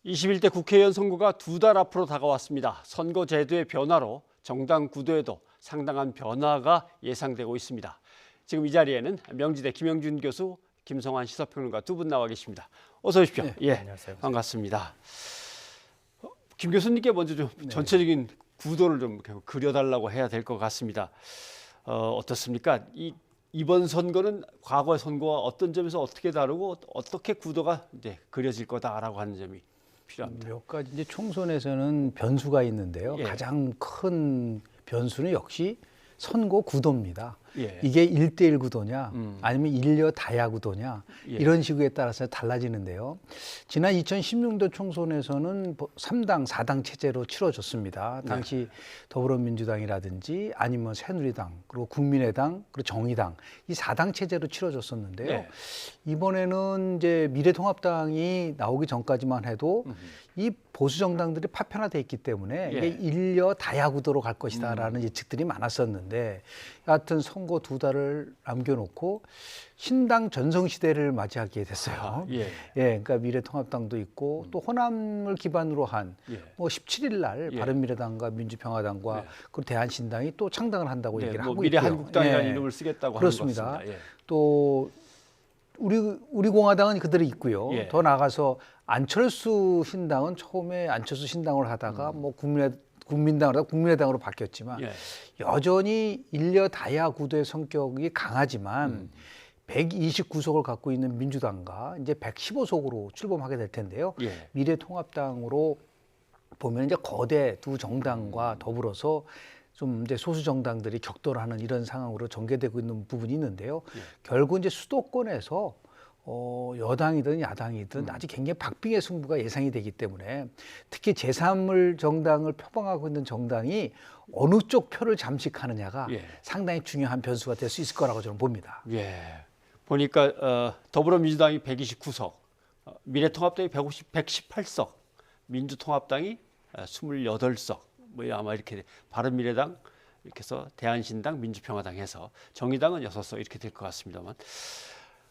21대 국회의원 선거가 두 달 앞으로 다가왔습니다. 선거 제도의 변화로 정당 구도에도 상당한 변화가 예상되고 있습니다. 지금 이 자리에는 명지대 김영준 교수, 김성환 시사평론가 두 분 나와 계십니다. 어서 오십시오. 네, 예, 안녕하세요. 반갑습니다. 김 교수님께 먼저 좀 전체적인 구도를 좀 그려달라고 해야 될 것 같습니다. 어떻습니까? 이번 선거는 과거의 선거와 어떤 점에서 어떻게 다르고 어떻게 구도가 이제 그려질 거다라고 하는 점이 필요합니다. 몇 가지 이제 총선에서는 변수가 있는데요. 예. 가장 큰 변수는 역시 선거 구도입니다. 예. 이게 1대1 구도냐 아니면 일려 다야 구도냐 예. 이런 식에 따라서 달라지는데요. 지난 2016년 총선에서는 3당, 4당 체제로 치러졌습니다. 당시 더불어민주당이라든지 아니면 새누리당, 그리고 국민의당, 그리고 정의당 이 4당 체제로 치러졌었는데요. 네. 이번에는 이제 미래통합당이 나오기 전까지만 해도 이 보수 정당들이 파편화돼 있기 때문에 예. 이게 일려 다야 구도로 갈 것이다라는 예측들이 많았었는데 여하튼 선거 두 달을 남겨놓고 신당 전성 시대를 맞이하게 됐어요. 예. 그러니까 미래통합당도 있고 또 호남을 기반으로 한 예. 뭐 17일 날 예. 바른미래당과 민주평화당과 네. 그리고 대한신당이 또 창당을 한다고 네, 얘기를 뭐 하고 미래 있고요. 한국당이라는 예. 이름을 쓰겠다고 그렇습니다. 하는 것 같습니다. 예. 또 우리 공화당은 그대로 있고요. 예. 더 나가서 안철수 신당은 처음에 안철수 신당을 하다가 뭐 국민당을 하다가 국민의당으로 바뀌었지만 예. 여전히 일려 다야 구도의 성격이 강하지만 129석을 갖고 있는 민주당과 이제 115석으로 출범하게 될 텐데요. 예. 미래통합당으로 보면 이제 거대 두 정당과 더불어서 좀 이제 소수 정당들이 격돌하는 이런 상황으로 전개되고 있는 부분이 있는데요. 결국 이제 수도권에서 여당이든 야당이든 아직 굉장히 박빙의 승부가 예상이 되기 때문에 특히 제3을 정당을 표방하고 있는 정당이 어느 쪽 표를 잠식하느냐가 예. 상당히 중요한 변수가 될 수 있을 거라고 저는 봅니다. 예. 보니까 더불어민주당이 129석, 미래통합당이 118석, 민주통합당이 28석, 뭐 아마 이렇게 바른미래당 이렇게 해서 대한신당, 민주평화당 해서 정의당은 6석 이렇게 될 것 같습니다만.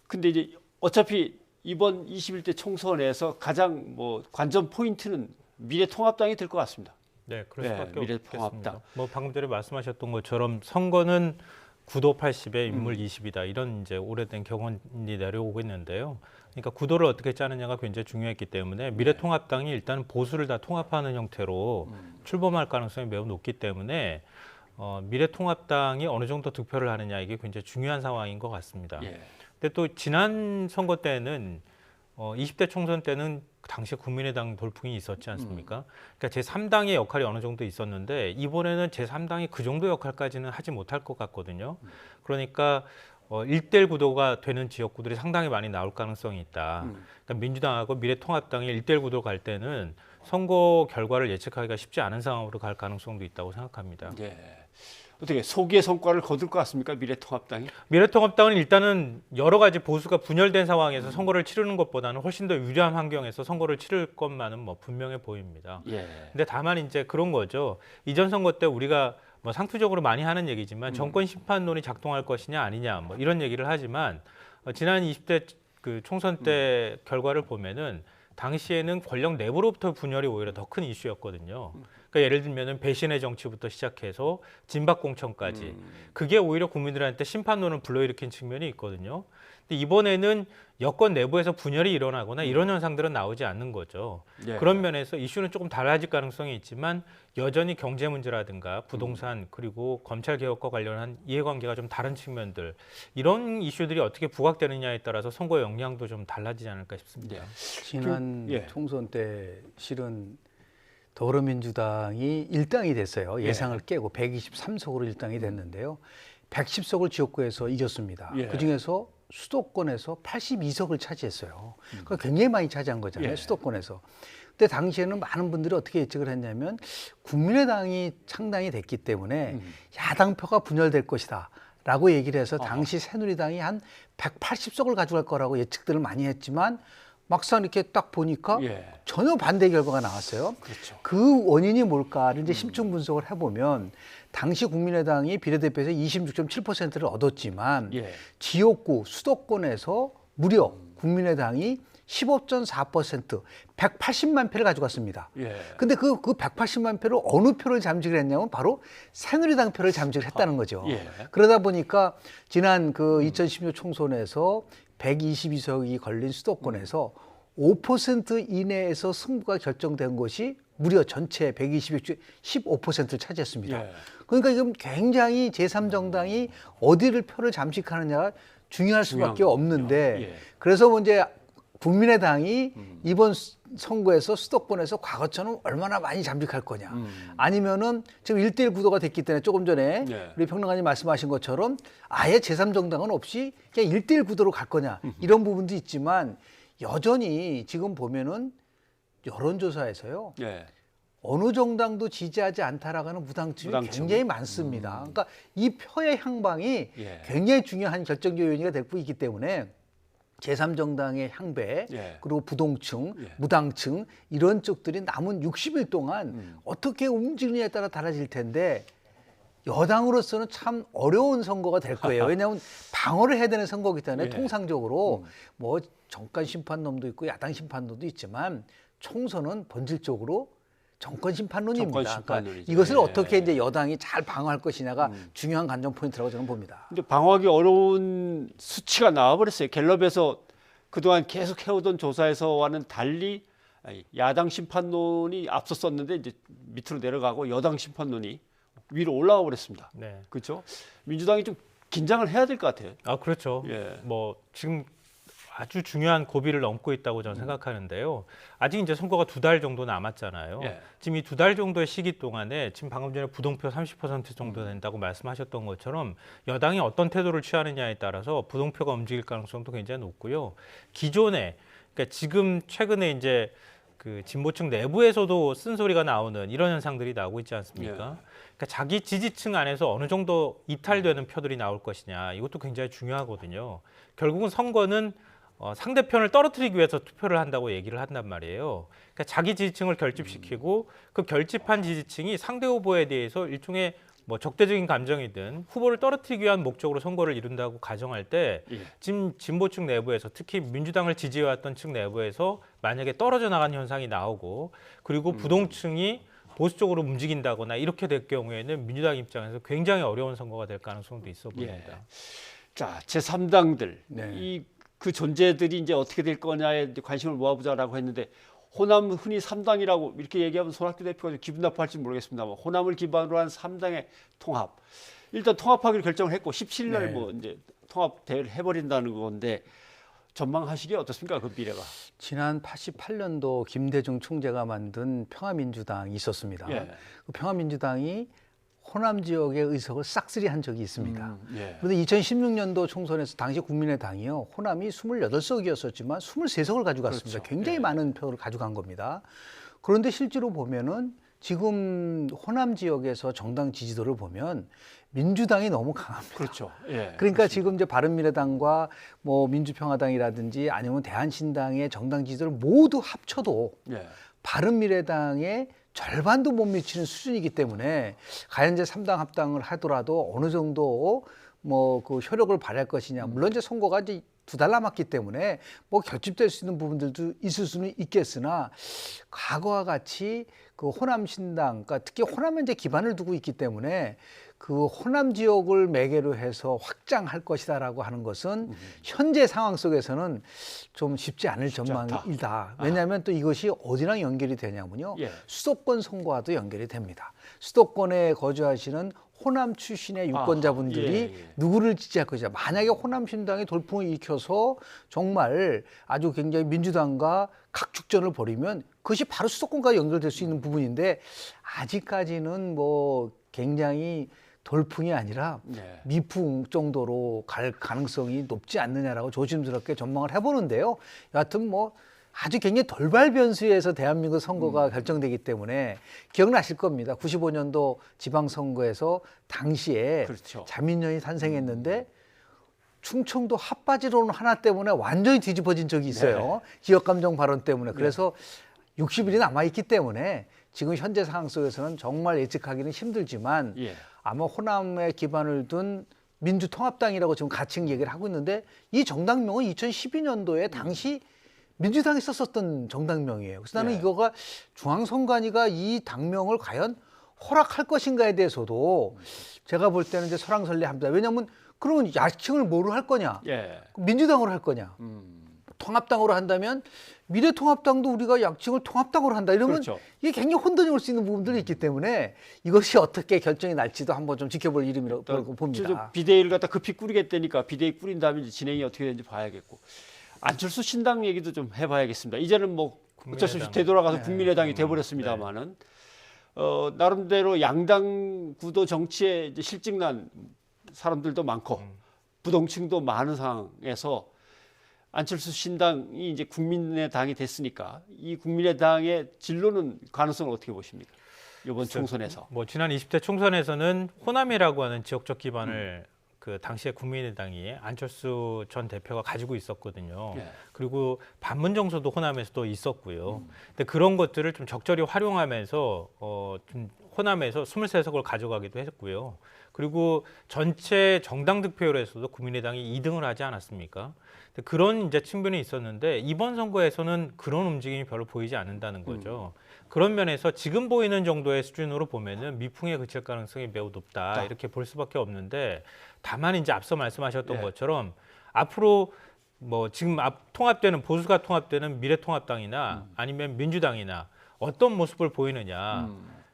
근데 이제 어차피 이번 21대 총선에서 가장 뭐 관전 포인트는 미래통합당이 될 것 같습니다. 네, 그럴 네, 수밖에 미래통합당. 없겠습니다. 뭐 방금 전에 말씀하셨던 것처럼 선거는 구도 80에 인물 20이다 이런 이제 오래된 격언이 내려오고 있는데요. 그러니까 구도를 어떻게 짜느냐가 굉장히 중요했기 때문에 미래통합당이 일단 보수를 다 통합하는 형태로 출범할 가능성이 매우 높기 때문에 미래통합당이 어느 정도 득표를 하느냐 이게 굉장히 중요한 상황인 것 같습니다. 예. 근데 또 지난 선거 때는 20대 총선 때는 당시 국민의당 돌풍이 있었지 않습니까? 그러니까 제3당의 역할이 어느 정도 있었는데 이번에는 제3당이 그 정도 역할까지는 하지 못할 것 같거든요. 그러니까 1대1 구도가 되는 지역구들이 상당히 많이 나올 가능성이 있다. 그러니까 민주당하고 미래통합당이 1대1 구도로 갈 때는 선거 결과를 예측하기가 쉽지 않은 상황으로 갈 가능성도 있다고 생각합니다. 예. 어떻게 소기의 성과를 거둘 것 같습니까? 미래통합당이? 미래통합당은 일단은 여러 가지 보수가 분열된 상황에서 선거를 치르는 것보다는 훨씬 더 유리한 환경에서 선거를 치를 것만은 뭐 분명해 보입니다. 예. 근데 다만 이제 그런 거죠. 이전 선거 때 우리가 뭐 상투적으로 많이 하는 얘기지만 정권 심판론이 작동할 것이냐 아니냐 뭐 이런 얘기를 하지만 지난 20대 그 총선 때 결과를 보면은 당시에는 권력 내부로부터 분열이 오히려 더 큰 이슈였거든요. 그러니까 예를 들면은 배신의 정치부터 시작해서 진박 공천까지 그게 오히려 국민들한테 심판론을 불러일으킨 측면이 있거든요. 근데 이번에는 여권 내부에서 분열이 일어나거나 이런 현상들은 나오지 않는 거죠. 예. 그런 면에서 이슈는 조금 달라질 가능성이 있지만 여전히 경제 문제라든가 부동산 그리고 검찰 개혁과 관련한 이해관계가 좀 다른 측면들 이런 이슈들이 어떻게 부각되느냐에 따라서 선거 영향도 좀 달라지지 않을까 싶습니다. 예. 지난 예. 총선 때 실은 더불어민주당이 1당이 됐어요. 예상을 깨고 123석으로 1당이 됐는데요. 110석을 지역구에서 이겼습니다. 예. 그중에서 수도권에서 82석을 차지했어요. 그러니까 굉장히 많이 차지한 거잖아요. 예. 수도권에서. 그때 당시에는 많은 분들이 어떻게 예측을 했냐면 국민의당이 창당이 됐기 때문에 야당표가 분열될 것이다. 라고 얘기를 해서 당시 새누리당이 한 180석을 가져갈 거라고 예측들을 많이 했지만 막상 이렇게 딱 보니까 예. 전혀 반대 결과가 나왔어요. 그렇죠. 그 원인이 뭘까를 이제 심층 분석을 해보면 당시 국민의당이 비례대표에서 26.7%를 얻었지만 예. 지역구 수도권에서 무려 국민의당이 15.4%, 180만 표를 가져갔습니다. 예. 근데 그 180만 표를 어느 표를 잠식을 했냐면 바로 새누리당 표를 잠식을 했다는 거죠. 예. 그러다 보니까 지난 그 2016 총선에서 122석이 걸린 수도권에서 5% 이내에서 승부가 결정된 것이 무려 전체 120석 중 15%를 차지했습니다. 예. 그러니까 지금 굉장히 제3정당이 어디를 표를 잠식하느냐가 중요할 수밖에 없는데 예. 그래서 뭐 이제 국민의당이 이번 선거에서 수도권에서 과거처럼 얼마나 많이 잠식할 거냐 아니면은 지금 1대1 구도가 됐기 때문에 조금 전에 네. 우리 평론가님 말씀하신 것처럼 아예 제3정당은 없이 그냥 1대1 구도로 갈 거냐 이런 부분도 있지만 여전히 지금 보면은 여론조사에서요 예. 어느 정당도 지지하지 않다라고 하는 무당층이 무당층. 굉장히 많습니다. 그러니까 이 표의 향방이 예. 굉장히 중요한 결정적 요인이 되고 있기 때문에 제3정당의 향배 예. 그리고 부동층, 예. 무당층 이런 쪽들이 남은 60일 동안 어떻게 움직이느냐에 따라 달라질 텐데 여당으로서는 참 어려운 선거가 될 거예요. 왜냐하면 방어를 해야 되는 선거이기 때문에 예. 통상적으로 뭐 정권 심판론도 있고 야당 심판론도 있지만 총선은 본질적으로 정권 심판론입니다. 정권 그러니까 심판론이죠. 이것을 예. 어떻게 이제 여당이 잘 방어할 것이냐가 중요한 관전 포인트라고 저는 봅니다. 근데 방어하기 어려운 수치가 나와버렸어요. 갤럽에서 그동안 계속 해오던 조사에서와는 달리 야당 심판론이 앞섰었는데 이제 밑으로 내려가고 여당 심판론이 위로 올라가 버렸습니다. 네. 그렇죠? 민주당이 좀 긴장을 해야 될 것 같아요. 아 그렇죠. 예. 뭐 지금 아주 중요한 고비를 넘고 있다고 저는 생각하는데요. 아직 이제 선거가 2달 정도 남았잖아요. 예. 지금 이 2달 정도의 시기 동안에 지금 방금 전에 부동표 30% 정도 된다고 말씀하셨던 것처럼 여당이 어떤 태도를 취하느냐에 따라서 부동표가 움직일 가능성도 굉장히 높고요. 기존에 그러니까 지금 최근에 이제 그 진보층 내부에서도 쓴소리가 나오는 이런 현상들이 나오고 있지 않습니까? 예. 그러니까 자기 지지층 안에서 어느 정도 이탈되는 표들이 나올 것이냐 이것도 굉장히 중요하거든요. 결국은 선거는 상대편을 떨어뜨리기 위해서 투표를 한다고 얘기를 한단 말이에요. 그러니까 자기 지지층을 결집시키고 그 결집한 지지층이 상대 후보에 대해서 일종의 뭐 적대적인 감정이든 후보를 떨어뜨리기 위한 목적으로 선거를 이룬다고 가정할 때 예. 지금 진보층 내부에서 특히 민주당을 지지해왔던 층 내부에서 만약에 떨어져 나간 현상이 나오고 그리고 부동층이 보수 쪽으로 움직인다거나 이렇게 될 경우에는 민주당 입장에서 굉장히 어려운 선거가 될 가능성도 있어 보입니다. 자, 제3당들 네. 이 그 존재들이 이제 어떻게 될 거냐에 이제 관심을 모아보자라고 했는데 호남 흔히 3당이라고 이렇게 얘기하면 손학규 대표가 좀 기분 나빠할지 모르겠습니다만 호남을 기반으로 한 3당의 통합 일단 통합하기로 결정을 했고 17일 날 네. 뭐 이제 통합 대회를 해버린다는 건데 전망하시기에 어떻습니까 그 미래가? 지난 88년도 김대중 총재가 만든 평화민주당이 있었습니다. 예. 그 평화민주당이 호남 지역의 의석을 싹쓸이한 적이 있습니다. 예. 그런데 2016년도 총선에서 당시 국민의당이요 호남이 28석이었었지만 23석을 가져갔습니다. 그렇죠. 굉장히 예. 많은 표를 가져간 겁니다. 그런데 실제로 보면은 지금 호남 지역에서 정당 지지도를 보면 민주당이 너무 강합니다. 그렇죠. 예. 그러니까 지금 이제 바른미래당과 뭐 민주평화당이라든지 아니면 대한신당의 정당 지지도를 모두 합쳐도 예. 바른미래당의 절반도 못 미치는 수준이기 때문에 과연 이제 3당 합당을 하더라도 어느 정도 뭐 그 효력을 발휘할 것이냐. 물론 이제 선거가 이제 2달 남았기 때문에 뭐 결집될 수 있는 부분들도 있을 수는 있겠으나 과거와 같이 그 호남 신당, 그러니까 특히 호남에 이제 기반을 두고 있기 때문에 그 호남 지역을 매개로 해서 확장할 것이다라고 하는 것은 현재 상황 속에서는 좀 쉽지 않을 전망이다. 왜냐하면 또 이것이 어디랑 연결이 되냐면요. 예. 수도권 선거와도 연결이 됩니다. 수도권에 거주하시는 호남 출신의 유권자분들이 예, 예. 누구를 지지할 것이냐. 만약에 호남 신당이 돌풍을 일으켜서 정말 아주 굉장히 민주당과 각축전을 벌이면 그것이 바로 수도권과 연결될 수 있는 부분인데 아직까지는 뭐 굉장히 돌풍이 아니라 네. 미풍 정도로 갈 가능성이 높지 않느냐라고 조심스럽게 전망을 해보는데요. 여하튼 뭐 아주 굉장히 돌발 변수에서 대한민국 선거가 결정되기 때문에 기억나실 겁니다. 95년도 지방선거에서 당시에 그렇죠. 자민련이 탄생했는데 충청도 핫바지론 하나 때문에 완전히 뒤집어진 적이 있어요. 지역감정 발언 때문에. 그래서 60일이 남아있기 때문에 지금 현재 상황 속에서는 정말 예측하기는 힘들지만 예. 아마 호남에 기반을 둔 민주통합당이라고 지금 가칭 얘기를 하고 있는데 이 정당명은 2012년도에 당시 민주당이 썼었던 정당명이에요. 그래서 나는 예. 이거가 중앙선관위가 이 당명을 과연 허락할 것인가에 대해서도 제가 볼 때는 이제 설왕설래합니다. 왜냐하면 그러면 야칭을 뭐로 할 거냐? 예. 민주당으로 할 거냐? 통합당으로 한다면 미래통합당도 우리가 약칭을 통합당으로 한다 이러면 그렇죠. 이게 굉장히 혼돈이 올 수 있는 부분들이 있기 때문에 이것이 어떻게 결정이 날지도 한번 좀 지켜볼 일이라고 봅니다. 비대위를 갖다 급히 꾸리겠다니까 비대위 꾸린 다음에 이제 진행이 어떻게 되는지 봐야겠고 안철수 신당 얘기도 좀 해봐야겠습니다. 이제는 뭐 어쩔 수 없이 국민의당. 되돌아가서 네. 국민의당이 돼버렸습니다만은 나름대로 양당 구도 정치에 이제 실직난 사람들도 많고 부동층도 많은 상황에서 안철수 신당이 이제 국민의당이 됐으니까 이 국민의당의 진로는 가능성을 어떻게 보십니까? 이번 총선에서. 뭐 지난 20대 총선에서는 호남이라고 하는 지역적 기반을 그 당시에 국민의당이 안철수 전 대표가 가지고 있었거든요. 예. 그리고 반문 정서도 호남에서도 있었고요. 근데 그런 것들을 좀 적절히 활용하면서 좀 호남에서 23석을 가져가기도 했고요. 그리고 전체 정당 득표율에서도 국민의당이 2등을 하지 않았습니까? 근데 그런 이제 측면이 있었는데 이번 선거에서는 그런 움직임이 별로 보이지 않는다는 거죠. 그런 면에서 지금 보이는 정도의 수준으로 보면은 미풍에 그칠 가능성이 매우 높다 이렇게 볼 수밖에 없는데 다만 이제 앞서 말씀하셨던 예. 것처럼 앞으로 뭐 지금 통합되는 보수가 통합되는 미래통합당이나 아니면 민주당이나 어떤 모습을 보이느냐.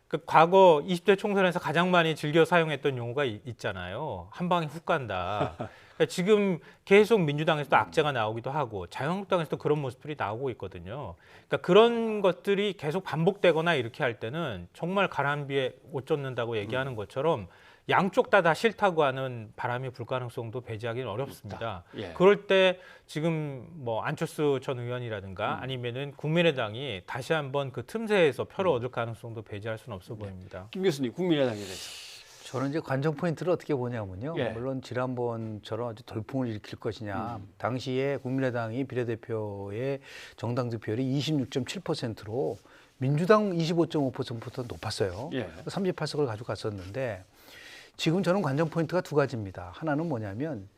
그 과거 20대 총선에서 가장 많이 즐겨 사용했던 용어가 있잖아요. 한 방에 훅 간다. 그러니까 지금 계속 민주당에서도 악재가 나오기도 하고 자유한국당에서도 그런 모습들이 나오고 있거든요. 그러니까 그런 것들이 계속 반복되거나 이렇게 할 때는 정말 가람비에 옷 젖는다고 얘기하는 것처럼 양쪽 다 싫다고 하는 바람이 불 가능성도 배제하기는 어렵습니다. 예. 그럴 때 지금 뭐 안철수 전 의원이라든가 아니면은 국민의당이 다시 한번 그 틈새에서 표를 얻을 가능성도 배제할 수는 없어 보입니다. 김 교수님 국민의당에 대해서. 저는 이제 관전 포인트를 어떻게 보냐면요. 예. 물론 지난번처럼 아주 돌풍을 일으킬 것이냐. 당시에 국민의당이 비례대표의 정당 득표율이 26.7%로 민주당 25.5%부터 높았어요. 예. 38석을 가져갔었는데 지금 저는 관전 포인트가 두 가지입니다. 하나는 뭐냐면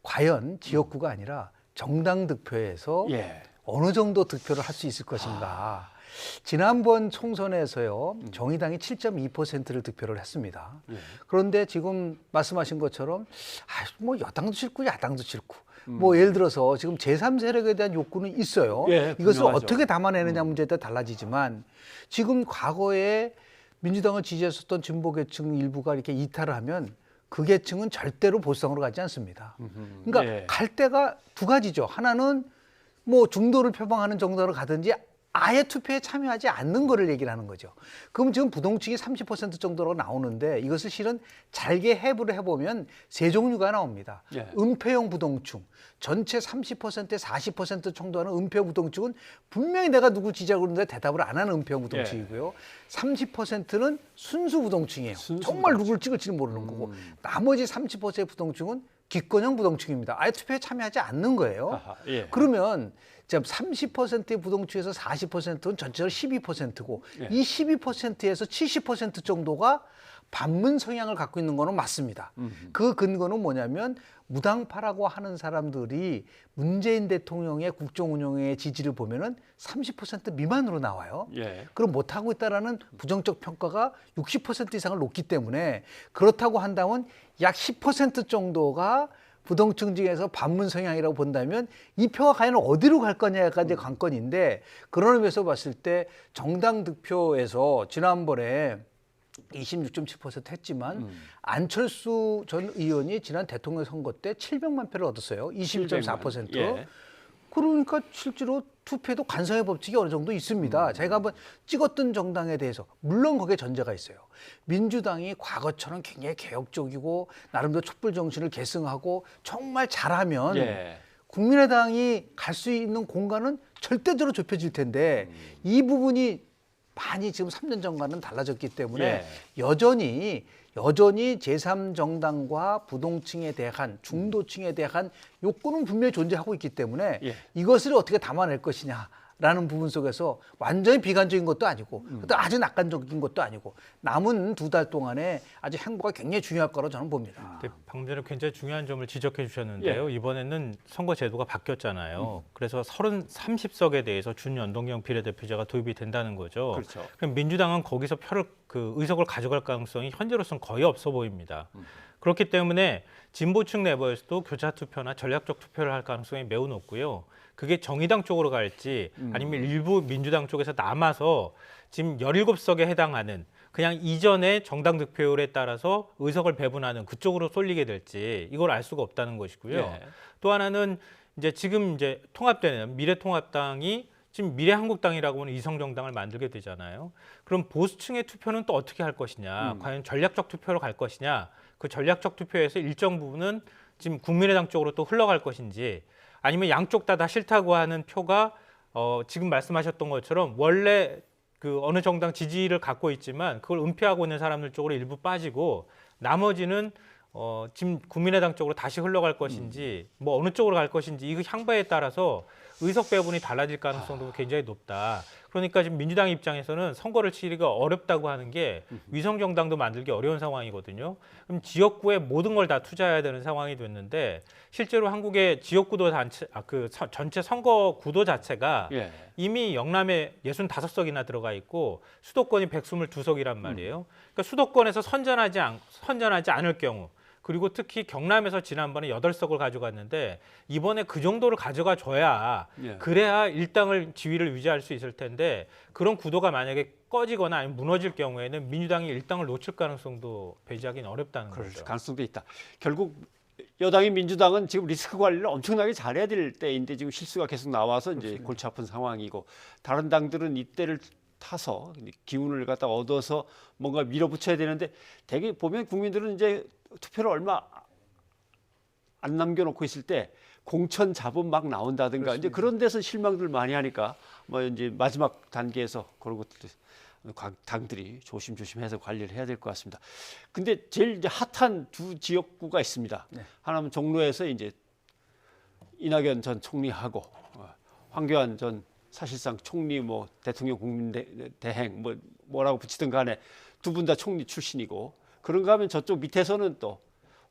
과연 지역구가 아니라 정당 득표에서 예. 어느 정도 득표를 할 수 있을 것인가. 지난번 총선에서요, 정의당이 7.2%를 득표를 했습니다. 예. 그런데 지금 말씀하신 것처럼, 뭐 여당도 싫고 야당도 싫고, 뭐 예를 들어서 지금 제3세력에 대한 욕구는 있어요. 예, 이것을 분명하죠. 어떻게 담아내느냐 문제에 따라 달라지지만 지금 과거에 민주당을 지지했었던 진보계층 일부가 이렇게 이탈을 하면 그 계층은 절대로 보수당으로 가지 않습니다. 그러니까 예. 갈 때가 두 가지죠. 하나는 뭐 중도를 표방하는 정도로 가든지 아예 투표에 참여하지 않는 거를 얘기를 하는 거죠. 그럼 지금 부동층이 30% 정도로 나오는데 이것을 실은 잘게 해부를 해보면 세 종류가 나옵니다. 예. 은폐형 부동층, 전체 30%에 40% 정도하는 은폐형 부동층은 분명히 내가 누구 지지하고 있는데 대답을 안 하는 은폐형 부동층이고요. 30%는 순수 부동층이에요. 순수 정말 부동층. 누구를 찍을지는 모르는 거고 나머지 30%의 부동층은 기권형 부동층입니다. 아예 투표에 참여하지 않는 거예요. 아하, 예. 그러면 30%의 부동층에서 40%는 전체적으로 12%고 예. 이 12%에서 70% 정도가 반문 성향을 갖고 있는 거는 맞습니다. 그 근거는 뭐냐면 무당파라고 하는 사람들이 문재인 대통령의 국정 운영의 지지를 보면은 30% 미만으로 나와요. 예. 그럼 못하고 있다라는 부정적 평가가 60% 이상을 놓기 때문에 그렇다고 한다면 약 10% 정도가 부동층 중에서 반문 성향이라고 본다면 이 표가 과연 어디로 갈 거냐가 이제 관건인데 그런 의미에서 봤을 때 정당 득표에서 지난번에 26.7% 했지만 안철수 전 의원이 지난 대통령 선거 때 700만 표를 얻었어요. 21.4%. 예. 그러니까 실제로 투표에도 간성의 법칙이 어느 정도 있습니다. 제가 한번 찍었던 정당에 대해서 물론 거기에 전제가 있어요. 민주당이 과거처럼 굉장히 개혁적이고 나름대로 촛불 정신을 계승하고 정말 잘하면 예. 국민의당이 갈 수 있는 공간은 절대적으로 좁혀질 텐데 이 부분이 많이 지금 3년 전과는 달라졌기 때문에 예. 여전히 제3정당과 부동층에 대한 중도층에 대한 욕구는 분명히 존재하고 있기 때문에 예. 이것을 어떻게 담아낼 것이냐 라는 부분 속에서 완전히 비관적인 것도 아니고 또 아주 낙관적인 것도 아니고 남은 2달 동안에 아주 행보가 굉장히 중요할 거라고 저는 봅니다. 네, 방금 전에 굉장히 중요한 점을 지적해 주셨는데요. 이번에는 선거 제도가 바뀌었잖아요. 그래서 30석에 대해서 준연동형 비례대표제가 도입이 된다는 거죠. 그렇죠. 그럼 민주당은 거기서 의석을 가져갈 가능성이 현재로서는 거의 없어 보입니다. 그렇기 때문에 진보층 내부에서도 교차 투표나 전략적 투표를 할 가능성이 매우 높고요. 그게 정의당 쪽으로 갈지 아니면 일부 민주당 쪽에서 남아서 지금 17석에 해당하는 그냥 이전의 정당 득표율에 따라서 의석을 배분하는 그쪽으로 쏠리게 될지 이걸 알 수가 없다는 것이고요. 예. 또 하나는 지금 통합되는 미래통합당이 지금 미래한국당이라고 하는 이성정당을 만들게 되잖아요. 그럼 보수층의 투표는 또 어떻게 할 것이냐? 과연 전략적 투표로 갈 것이냐? 그 전략적 투표에서 일정 부분은 지금 국민의당 쪽으로 또 흘러갈 것인지 아니면 양쪽 다 싫다고 하는 표가 지금 말씀하셨던 것처럼 원래 그 어느 정당 지지를 갖고 있지만 그걸 은폐하고 있는 사람들 쪽으로 일부 빠지고 나머지는 지금 국민의당 쪽으로 다시 흘러갈 것인지 뭐 어느 쪽으로 갈 것인지 이 향배에 따라서 의석 배분이 달라질 가능성도 굉장히 높다. 그러니까 지금 민주당 입장에서는 선거를 치르기가 어렵다고 하는 게 위성 정당도 만들기 어려운 상황이거든요. 그럼 지역구에 모든 걸 다 투자해야 되는 상황이 됐는데 실제로 한국의 지역구도 전체 선거 구도 자체가 예. 이미 영남에 65석이나 들어가 있고 수도권이 122석이란 말이에요. 그러니까 수도권에서 선전하지 않을 경우 그리고 특히 경남에서 지난번에 8석을 가져갔는데 이번에 그 정도를 가져가 줘야 예. 그래야 일당을 지위를 유지할 수 있을 텐데 그런 구도가 만약에 꺼지거나 아니면 무너질 경우에는 민주당이 일당을 놓칠 가능성도 배제하기는 어렵다는 그럴 거죠. 가능성도 있다. 결국 여당인 민주당은 지금 리스크 관리를 엄청나게 잘해야 될 때인데 지금 실수가 계속 나와서 이제 골치 아픈 상황이고 다른 당들은 이때를 타서 기운을 갖다 얻어서 뭔가 밀어붙여야 되는데 대개 보면 국민들은 이제 투표를 얼마 안 남겨놓고 있을 때 공천 잡음 막 나온다든가 이제 그런 데서 실망들 많이 하니까 뭐 이제 마지막 단계에서 그런 것들 당들이 조심조심해서 관리를 해야 될 것 같습니다. 근데 제일 이제 핫한 두 지역구가 있습니다. 네. 하나는 종로에서 이제 이낙연 전 총리하고 황교안 전 사실상 총리 뭐 대통령 국민대행 뭐라고 붙이든 간에 두 분 다 총리 출신이고 그런가 하면 저쪽 밑에서는 또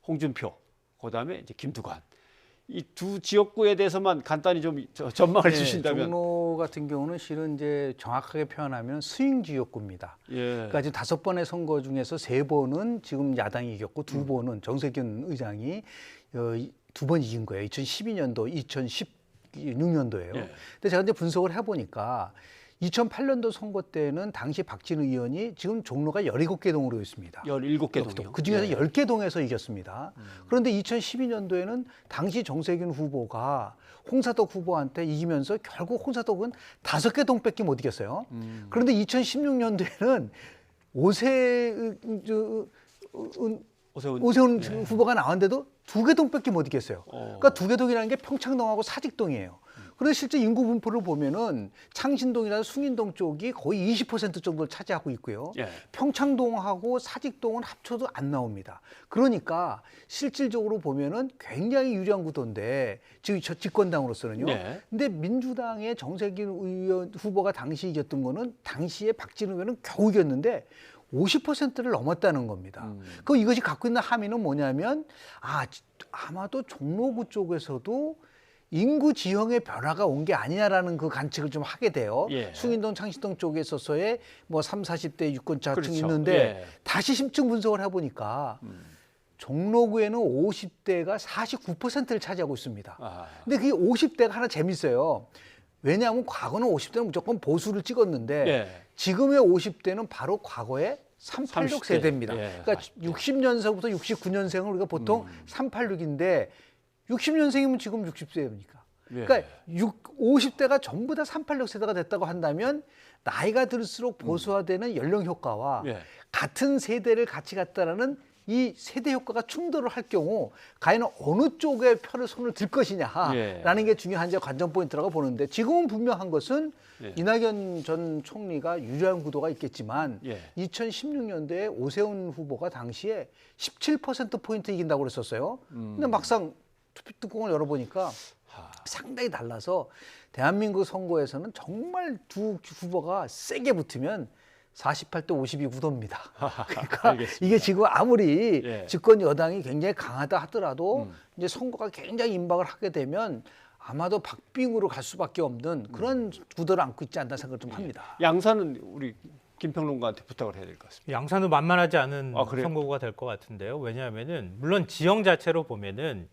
홍준표 그다음에 이제 김두관 이 두 지역구에 대해서만 간단히 좀 전망을 주신다면 종로 같은 경우는 실은 이제 정확하게 표현하면 스윙 지역구입니다. 예. 그러니까 지금 5번의 선거 중에서 3번은 지금 야당이 이겼고 2번은 정세균 의장이 2번 이긴 거예요. 2012년도, 2016년도예요. 예. 근데 제가 이제 분석을 해보니까 2008년도 선거 때는 당시 박진 의원이 지금 종로가 17개 동으로 있습니다. 17개 동이요. 그중에서 예. 10개 동에서 이겼습니다. 그런데 2012년도에는 당시 정세균 후보가 홍사덕 후보한테 이기면서 결국 홍사덕은 5개 동밖에 못 이겼어요. 그런데 2016년도에는 오세훈 예. 후보가 나왔는데도 2개 동밖에 못 이겼어요. 그러니까 2개 동이라는 게 평창동하고 사직동이에요. 그래서 실제 인구 분포를 보면은 창신동이나 숭인동 쪽이 거의 20% 정도를 차지하고 있고요. 예. 평창동하고 사직동은 합쳐도 안 나옵니다. 그러니까 실질적으로 보면은 굉장히 유리한 구도인데 지금 집권당으로서는요. 네. 근데 민주당의 정세균 의원 후보가 당시 이겼던 거는 당시에 박진 의원은 겨우 이겼는데 50%를 넘었다는 겁니다. 그럼 이것이 갖고 있는 함의는 뭐냐면 아마도 종로구 쪽에서도 인구 지형의 변화가 온 게 아니냐라는 그 관측을 좀 하게 돼요. 예. 숭인동, 창신동 쪽에 있어서의 뭐 30, 40대 유권자층이 그렇죠. 있는데 예. 다시 심층 분석을 해보니까 종로구에는 50대가 49%를 차지하고 있습니다. 아. 근데 그게 50대가 하나 재밌어요. 왜냐하면 과거는 50대는 무조건 보수를 찍었는데 예. 지금의 50대는 바로 과거의 386 30대. 세대입니다. 예, 그러니까 60년서부터 69년생을 우리가 보통 386인데 60년생이면 지금 60세입니까? 예. 그러니까 50대가 전부 다 386 세대가 됐다고 한다면 나이가 들수록 보수화되는 연령 효과와 예. 같은 세대를 같이 갖다라는 이 세대 효과가 충돌을 할 경우 과연 어느 쪽에 손을 들 것이냐라는 예. 게 중요한 이제 관전 포인트라고 보는데 지금은 분명한 것은 예. 이낙연 전 총리가 유리한 구도가 있겠지만 예. 2016년도에 오세훈 후보가 당시에 17%포인트 이긴다고 그랬었어요. 근데 막상 투표 뚜껑을 열어보니까 상당히 달라서 대한민국 선거에서는 정말 두 후보가 세게 붙으면 48대 52 구도입니다. 그러니까 알겠습니다. 이게 지금 아무리 예. 집권 여당이 굉장히 강하다 하더라도 이제 선거가 굉장히 임박을 하게 되면 아마도 박빙으로 갈 수밖에 없는 그런 구도를 안고 있지 않나 생각을 좀 합니다. 양산은 우리 김평론가한테 부탁을 해야 될 것 같습니다. 양산도 만만하지 않은 그래요? 선거구가 될 것 같은데요. 왜냐하면은 물론 지형 자체로 보면은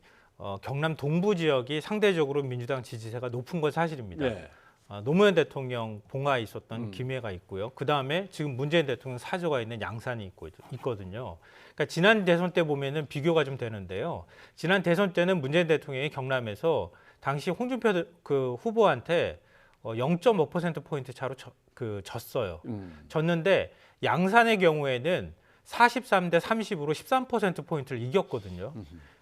경남 동부 지역이 상대적으로 민주당 지지세가 높은 건 사실입니다. 예. 노무현 대통령 봉화에 있었던 김해가 있고요. 그 다음에 지금 문재인 대통령 사저가 있는 양산이 있거든요. 그러니까 지난 대선 때 보면은 비교가 좀 되는데요. 지난 대선 때는 문재인 대통령이 경남에서 당시 홍준표 그 후보한테 0.5% 포인트 차로 졌어요. 졌는데 양산의 경우에는 43대 30으로 13% 포인트를 이겼거든요.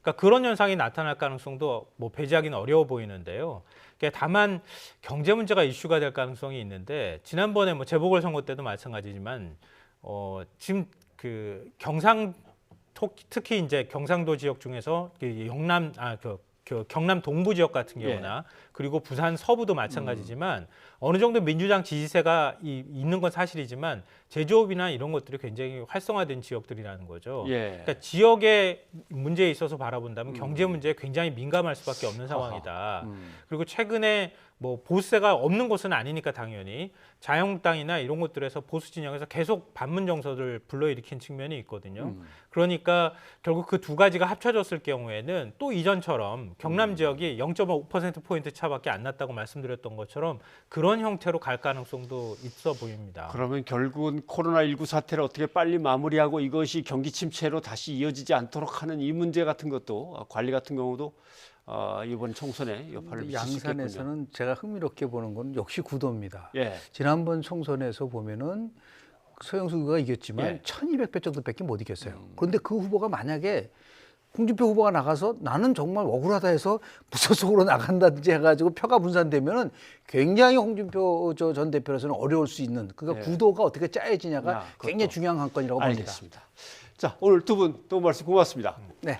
그러니까 그런 현상이 나타날 가능성도 뭐 배제하기는 어려워 보이는데요. 그러니까 다만 경제 문제가 이슈가 될 가능성이 있는데 지난번에 뭐 재보궐 선거 때도 마찬가지지만 지금 그 특히 이제 경상도 지역 중에서 경남 동부 지역 같은 경우나 그리고 부산 서부도 마찬가지지만 어느 정도 민주당 지지세가 있는 건 사실이지만 제조업이나 이런 것들이 굉장히 활성화된 지역들이라는 거죠. 예. 그러니까 지역의 문제에 있어서 바라본다면 경제 문제에 굉장히 민감할 수밖에 없는 상황이다. 그리고 최근에 뭐 보수세가 없는 곳은 아니니까 당연히 자유한국당이나 이런 것들에서 보수 진영에서 계속 반문 정서를 불러일으킨 측면이 있거든요. 그러니까 결국 그 두 가지가 합쳐졌을 경우에는 또 이전처럼 경남 지역이 0.5%포인트 차밖에 안 났다고 말씀드렸던 것처럼 그런 형태로 갈 가능성도 있어 보입니다. 그러면 결국은 코로나19 사태를 어떻게 빨리 마무리하고 이것이 경기 침체로 다시 이어지지 않도록 하는 이 문제 같은 것도 관리 같은 경우도 이번 총선에 여파를 미칠 수 있겠군요. 양산에서는 제가 흥미롭게 보는 건 역시 구도입니다. 예. 지난번 총선에서 보면은 서영수 후보가 이겼지만 예. 1200표 정도밖에 못 이겼어요. 그런데 그 후보가 만약에 홍준표 후보가 나가서 나는 정말 억울하다 해서 무소속으로 나간다든지 해가지고 표가 분산되면은 굉장히 홍준표 전 대표로서는 어려울 수 있는 그러니까 예. 구도가 어떻게 짜여지냐가 그것도 굉장히 중요한 관건이라고 봅니다. 알겠습니다. 자, 오늘 두 분 또 말씀 고맙습니다. 네.